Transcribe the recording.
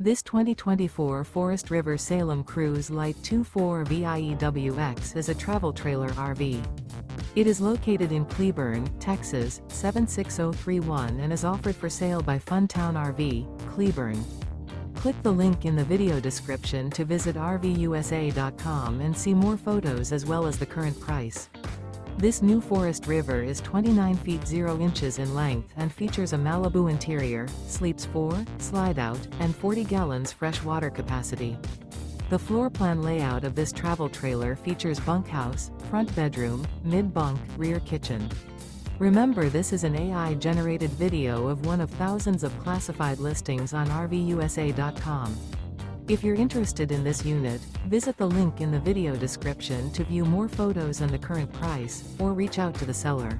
This 2024 Forest River Salem Cruise Lite 24 VIEWX is a travel trailer RV. It is located in Cleburne, Texas, 76031 and is offered for sale by Funtown RV, Cleburne. Click the link in the video description to visit RVUSA.com and see more photos as well as the current price. This new Forest River is 29 feet 0 inches in length and features a MALIBU interior, sleeps 4, Slideout, and 40 gallons fresh water capacity. The floor plan layout of this travel trailer features bunkhouse, front bedroom, mid-bunk, rear kitchen. Remember, this is an AI-generated video of one of thousands of classified listings on RVUSA.com. If you're interested in this unit, visit the link in the video description to view more photos and the current price, or reach out to the seller.